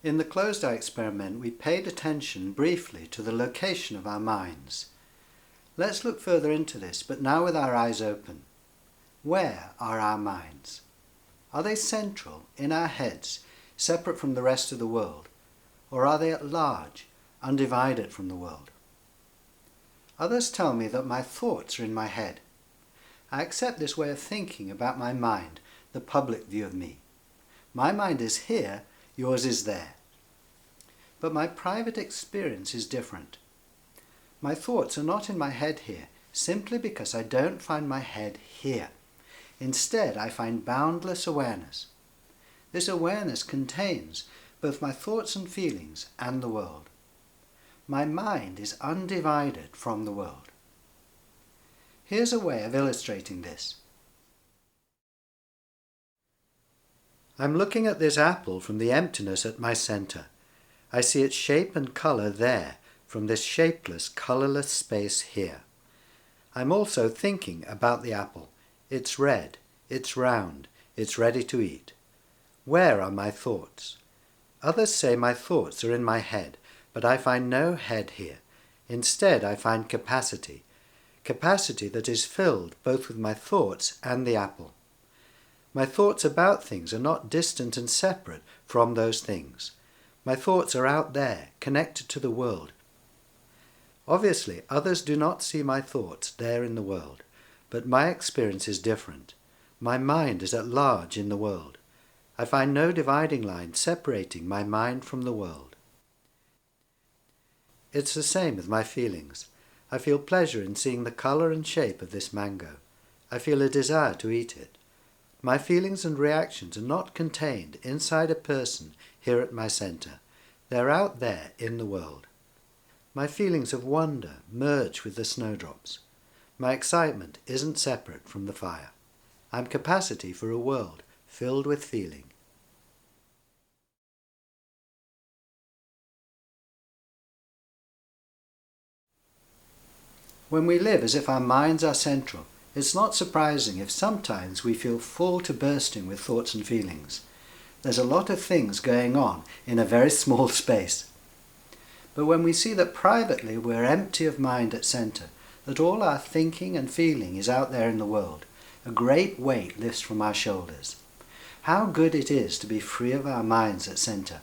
In the closed-eye experiment, we paid attention briefly to the location of our minds. Let's look further into this, but now with our eyes open. Where are our minds? Are they central, in our heads, separate from the rest of the world? Or are they at large, undivided from the world? Others tell me that my thoughts are in my head. I accept this way of thinking about my mind, the public view of me. My mind is here, yours is there. But my private experience is different. My thoughts are not in my head here, simply because I don't find my head here. Instead, I find boundless awareness. This awareness contains both my thoughts and feelings and the world. My mind is undivided from the world. Here's a way of illustrating this. I'm looking at this apple from the emptiness at my center. I see its shape and color there, from this shapeless, colorless space here. I'm also thinking about the apple. It's red, it's round, it's ready to eat. Where are my thoughts? Others say my thoughts are in my head, but I find no head here. Instead, I find capacity that is filled both with my thoughts and the apple. My thoughts about things are not distant and separate from those things. My thoughts are out there, connected to the world. Obviously, others do not see my thoughts there in the world, but my experience is different. My mind is at large in the world. I find no dividing line separating my mind from the world. It's the same with my feelings. I feel pleasure in seeing the color and shape of this mango. I feel a desire to eat it. My feelings and reactions are not contained inside a person here at my center. They're out there in the world. My feelings of wonder merge with the snowdrops. My excitement isn't separate from the fire. I'm capacity for a world filled with feeling. When we live as if our minds are central, it's not surprising if sometimes we feel full to bursting with thoughts and feelings. There's a lot of things going on in a very small space. But when we see that privately we're empty of mind at center, that all our thinking and feeling is out there in the world, a great weight lifts from our shoulders. How good it is to be free of our minds at center,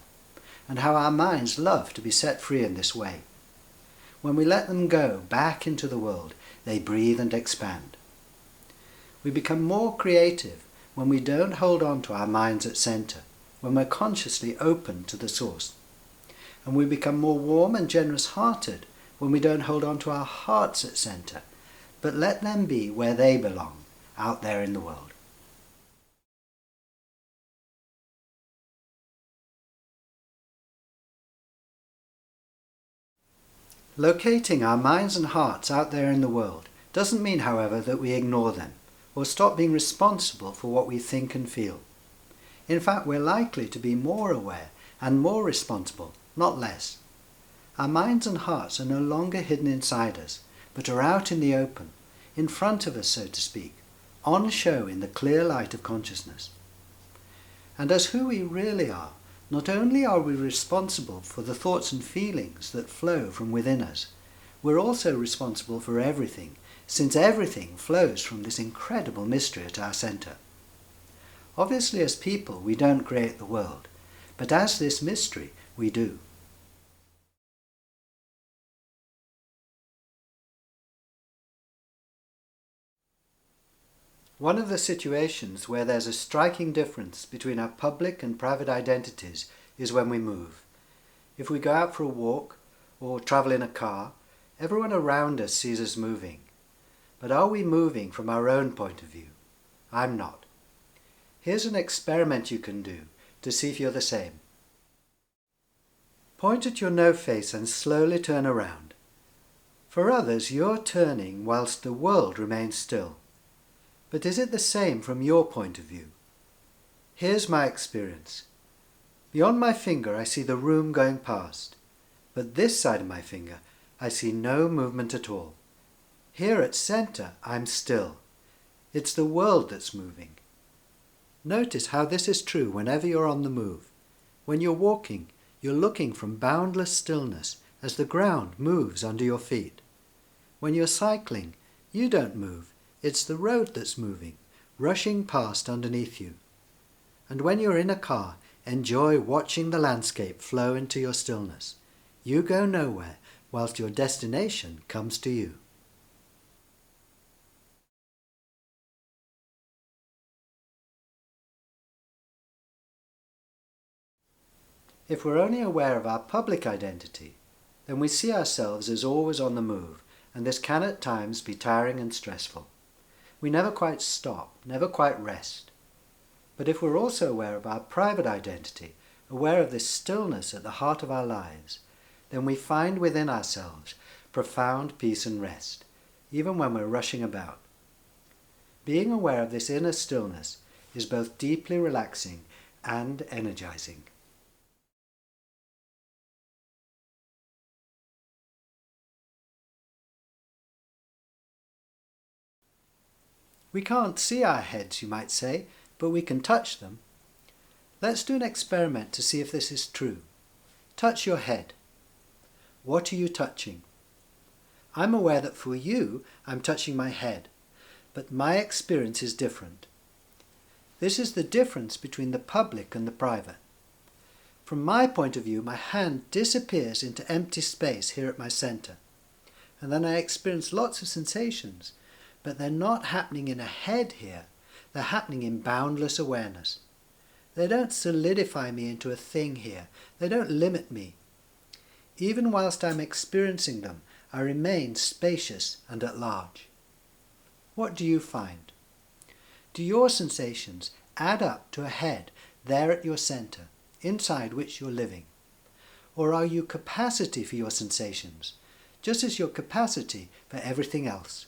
and how our minds love to be set free in this way. When we let them go back into the world, they breathe and expand. We become more creative when we don't hold on to our minds at center, when we're consciously open to the source. And we become more warm and generous-hearted when we don't hold on to our hearts at center, but let them be where they belong, out there in the world. Locating our minds and hearts out there in the world doesn't mean, however, that we ignore them or stop being responsible for what we think and feel. In fact, we're likely to be more aware and more responsible, not less. Our minds and hearts are no longer hidden inside us, but are out in the open, in front of us, so to speak, on show in the clear light of consciousness. And as who we really are, not only are we responsible for the thoughts and feelings that flow from within us, we're also responsible for everything, since everything flows from this incredible mystery at our center. Obviously, as people, we don't create the world, but as this mystery, we do. One of the situations where there's a striking difference between our public and private identities is when we move. If we go out for a walk or travel in a car, everyone around us sees us moving. But are we moving from our own point of view? I'm not. Here's an experiment you can do to see if you're the same. Point at your no face and slowly turn around. For others, you're turning whilst the world remains still. But is it the same from your point of view? Here's my experience. Beyond my finger, I see the room going past. But this side of my finger, I see no movement at all. Here at center, I'm still. It's the world that's moving. Notice how this is true whenever you're on the move. When you're walking, you're looking from boundless stillness as the ground moves under your feet. When you're cycling, you don't move, it's the road that's moving, rushing past underneath you. And when you're in a car, enjoy watching the landscape flow into your stillness. You go nowhere, whilst your destination comes to you. If we're only aware of our public identity, then we see ourselves as always on the move, and this can at times be tiring and stressful. We never quite stop, never quite rest. But if we're also aware of our private identity, aware of this stillness at the heart of our lives, then we find within ourselves profound peace and rest, even when we're rushing about. Being aware of this inner stillness is both deeply relaxing and energizing. We can't see our heads, you might say, but we can touch them. Let's do an experiment to see if this is true. Touch your head. What are you touching? I'm aware that for you, I'm touching my head, but my experience is different. This is the difference between the public and the private. From my point of view, my hand disappears into empty space here at my center, and then I experience lots of sensations, but they're not happening in a head here, they're happening in boundless awareness. They don't solidify me into a thing here, they don't limit me. Even whilst I'm experiencing them, I remain spacious and at large. What do you find? Do your sensations add up to a head there at your center, inside which you're living? Or are you capacity for your sensations, just as your capacity for everything else?